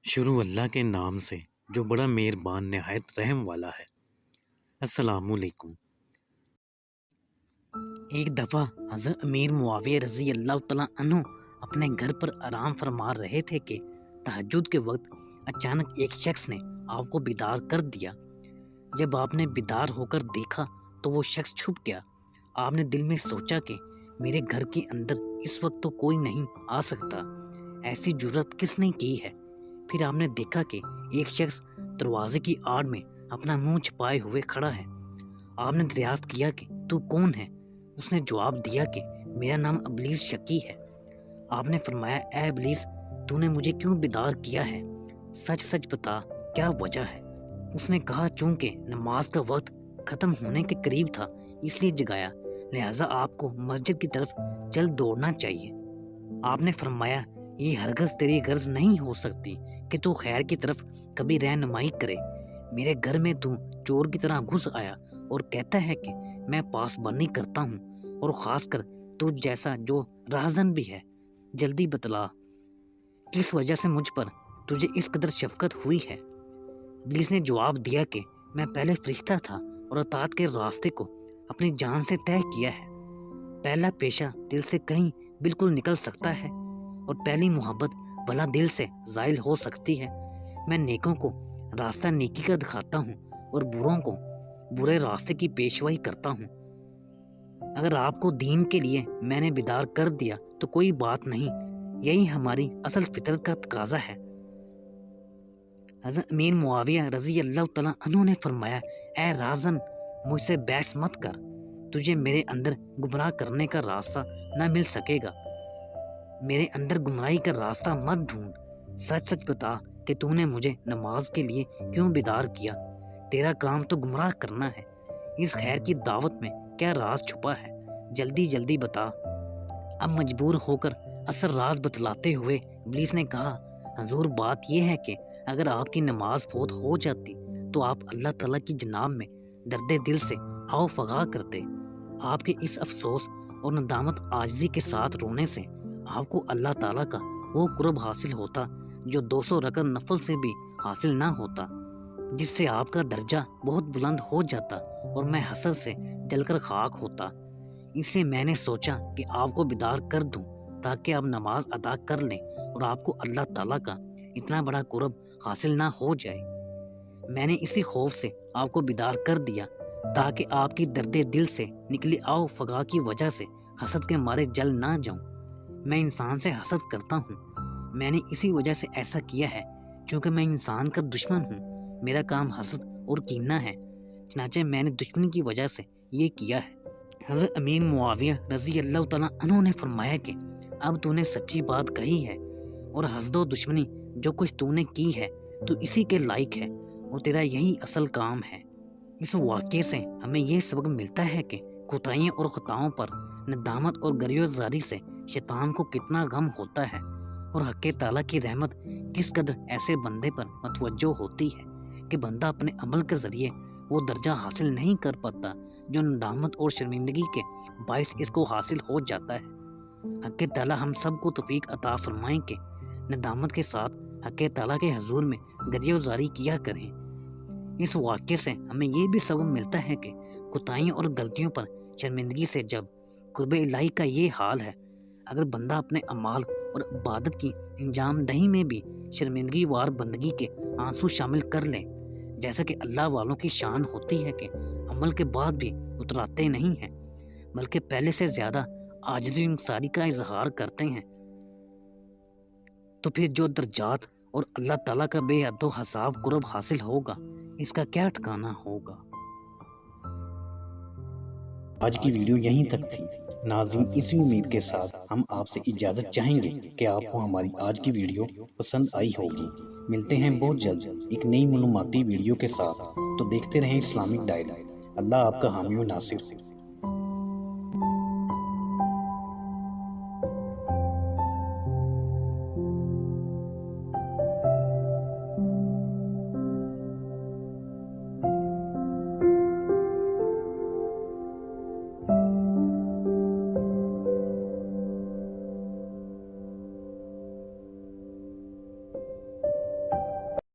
شروع اللہ کے نام سے جو بڑا مہربان نہایت رحم والا ہے۔ السلام علیکم۔ ایک دفعہ حضرت امیر معاویہ رضی اللہ تعالیٰ عنہ اپنے گھر پر آرام فرما رہے تھے کہ تہجد کے وقت اچانک ایک شخص نے آپ کو بیدار کر دیا۔ جب آپ نے بیدار ہو کر دیکھا تو وہ شخص چھپ گیا۔ آپ نے دل میں سوچا کہ میرے گھر کے اندر اس وقت تو کوئی نہیں آ سکتا، ایسی جرات کس نے کی ہے؟ پھر آپ نے دیکھا کہ ایک شخص دروازے کی آڑ میں اپنا منہ چھپائے ہوئے کھڑا ہے۔ آپ نے دریافت کیا کہ تو کون ہے؟ اس نے جواب دیا کہ میرا نام ابلیس شکی ہے۔ آپ نے فرمایا اے ابلیس، تو نے مجھے کیوں بیدار کیا ہے؟ سچ سچ بتا، کیا وجہ ہے؟ اس نے کہا چونکہ نماز کا وقت ختم ہونے کے قریب تھا اس لیے جگایا، لہٰذا آپ کو مسجد کی طرف چل دوڑنا چاہیے۔ آپ نے فرمایا یہ ہرگز تیری غرض نہیں ہو سکتی کہ تو خیر کی طرف کبھی رہنمائی کرے۔ میرے گھر میں تو چور کی طرح گھس آیا اور کہتا ہے کہ میں پاسبانی کرتا ہوں، اور خاص کر تو جیسا جو راہزن بھی ہے۔ جلدی بتلا کس وجہ سے مجھ پر تجھے اس قدر شفقت ہوئی ہے؟ ابلیس نے جواب دیا کہ میں پہلے فرشتہ تھا اور اطاعت کے راستے کو اپنی جان سے طے کیا ہے۔ پہلا پیشہ دل سے کہیں بالکل نکل سکتا ہے اور پہلی محبت بھلا دل سے زائل ہو سکتی ہے۔ میں نیکوں کو راستہ نیکی کا دکھاتا ہوں اور بروں کو برے راستے کی پیشوائی کرتا ہوں۔ اگر آپ کو دین کے لیے میں نے بیدار کر دیا تو کوئی بات نہیں، یہی ہماری اصل فطرت کا تقاضا ہے۔ حضرت امیر معاویہ رضی اللہ تعالیٰ عنہ نے فرمایا اے راہزن، مجھ سے بحث مت کر، تجھے میرے اندر گمراہ کرنے کا راستہ نہ مل سکے گا۔ میرے اندر گمراہی کا راستہ مت ڈھونڈ، سچ سچ بتا کہ تو نے مجھے نماز کے لیے کیوں بیدار کیا؟ تیرا کام تو گمراہ کرنا ہے، اس خیر کی دعوت میں کیا راز چھپا ہے؟ جلدی جلدی بتا۔ اب مجبور ہو کر اصل راز بتلاتے ہوئے ابلیس نے کہا حضور، بات یہ ہے کہ اگر آپ کی نماز فوت ہو جاتی تو آپ اللہ تعالیٰ کی جناب میں درد دل سے آؤ فغا کرتے۔ آپ کے اس افسوس اور ندامت عاجزی کے ساتھ رونے سے آپ کو اللہ تعالیٰ کا وہ قرب حاصل ہوتا جو 200 رکعت نفل سے بھی حاصل نہ ہوتا، جس سے آپ کا درجہ بہت بلند ہو جاتا اور میں حسد سے جل کر خاک ہوتا۔ اس لیے میں نے سوچا کہ آپ کو بیدار کر دوں تاکہ آپ نماز ادا کر لیں اور آپ کو اللہ تعالیٰ کا اتنا بڑا قرب حاصل نہ ہو جائے۔ میں نے اسی خوف سے آپ کو بیدار کر دیا تاکہ آپ کی درد دل سے نکلی آؤ فغا کی وجہ سے حسد کے مارے جل نہ جاؤں۔ میں انسان سے حسد کرتا ہوں، میں نے اسی وجہ سے ایسا کیا ہے چونکہ میں انسان کا دشمن ہوں۔ میرا کام حسد اور کینہ ہے، چنانچہ میں نے دشمنی کی وجہ سے یہ کیا ہے۔ حضرت امیر معاویہ رضی اللہ تعالیٰ عنہ نے فرمایا کہ اب تو نے سچی بات کہی ہے، اور حسد و دشمنی جو کچھ تو نے کی ہے تو اسی کے لائق ہے، اور تیرا یہی اصل کام ہے۔ اس واقعے سے ہمیں یہ سبق ملتا ہے کہ کوتاہیوں اور خطاؤں پر ندامت اور گریہ زاری سے شیطان کو کتنا غم ہوتا ہے، اور حق تعالیٰ کی رحمت کس قدر ایسے بندے پر متوجہ ہوتی ہے کہ بندہ اپنے عمل کے ذریعے وہ درجہ حاصل نہیں کر پاتا جو ندامت اور شرمندگی کے باعث اس کو حاصل ہو جاتا ہے۔ حق تعالیٰ ہم سب کو توفیق عطا فرمائیں کہ ندامت کے ساتھ حق تعالیٰ کے حضور میں گریہ زاری کیا کریں۔ اس واقعے سے ہمیں یہ بھی سبق ملتا ہے کہ کوتاہیوں اور غلطیوں پر شرمندگی سے جب قرب الہی کا یہ حال ہے، اگر بندہ اپنے اعمال اور عبادت کی انجام دہی میں بھی شرمندگی وار بندگی کے آنسو شامل کر لے، جیسا کہ اللہ والوں کی شان ہوتی ہے کہ عمل کے بعد بھی اتراتے نہیں ہیں بلکہ پہلے سے زیادہ عاجزی و انکساری کا اظہار کرتے ہیں، تو پھر جو درجات اور اللہ تعالیٰ کا بے حد و حساب قرب حاصل ہوگا، اس کا کیا ٹھکانہ ہوگا۔ آج کی ویڈیو یہیں تک تھی۔ ناظرین، اسی امید کے ساتھ ہم آپ سے اجازت چاہیں گے کہ آپ کو ہماری آج کی ویڈیو پسند آئی ہوگی۔ ملتے ہیں بہت جلد ایک نئی معلوماتی ویڈیو کے ساتھ، تو دیکھتے رہیں اسلامک ڈائری۔ اللہ آپ کا حامی و ناصر۔